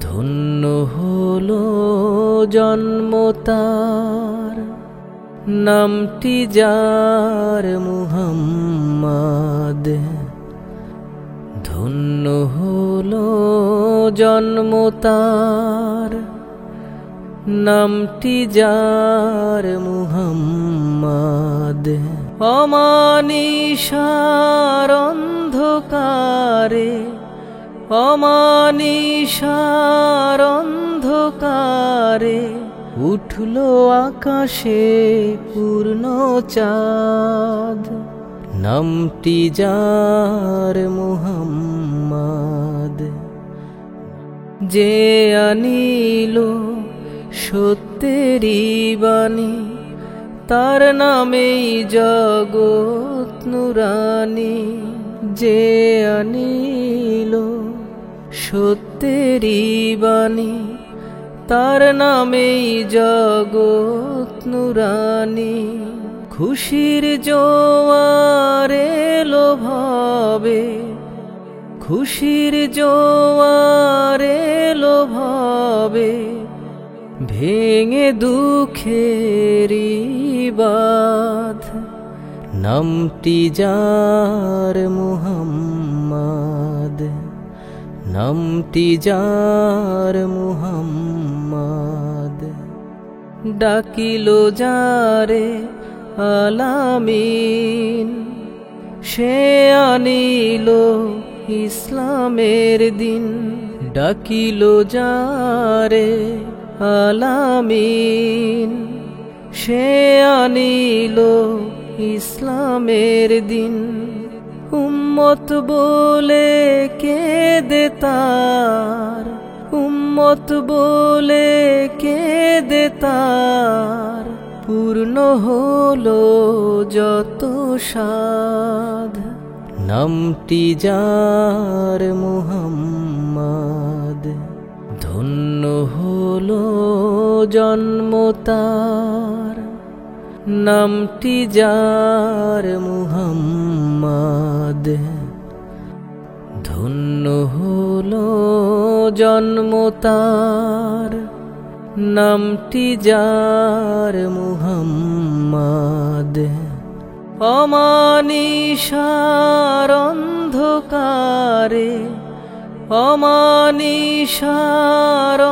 ধন্য হলো জন্ম তার, নামটি যার মুহাম্মদ। ধন্য হলো জন্ম তার, নামটি যার মুহাম্মদ। অমানিশার অন্ধকারে, অমানিশার অন্ধকারে উঠল আকাশে পূর্ণ চাঁদ। নামটি যার মুহাম্মদ। যে আনিল সত্যেরি বাণী, তার নামেই জগৎ নুরানি। যে আনিল সত্যেরি বাণী, তার নামেই জগৎ নুরানি। খুশির জোয়ার এলো ভাবে, খুশির জোয়ার এলো ভাবে, ভেঙে দুঃখেরি বাঁধ। নামটি যার মুহাম্মদ, নামটি যার মুহাম্মদ। ডাকিল যারে আলামিন, সে আনিল ইসলামের দিন। ডাকিল যারে আলামিন, সে আনিল ইসলামের দিন। উম্মত বলে কেঁদে তার, উম্মত বলে কেঁদে তার, পূর্ণ হলো যত সাধ। নামটি যার মুহাম্মদ। ধন্য হলো জন্ম তার, নামটি যার মুহাম্মদ। ধন্য হলো জন্ম তার, নামটি যার মুহাম্মদ। অমানিশার অন্ধকারে, অমানিশার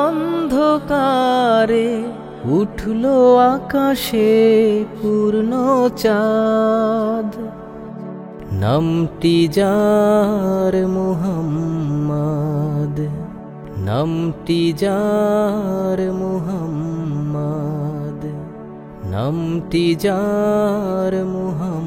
অন্ধকারে উঠল আকাশে পূর্ণ চাঁদ। নামটি যার মুহাম্মদ, নামটি যার মুহাম্মদ, নামটি যার মুহাম্মদ।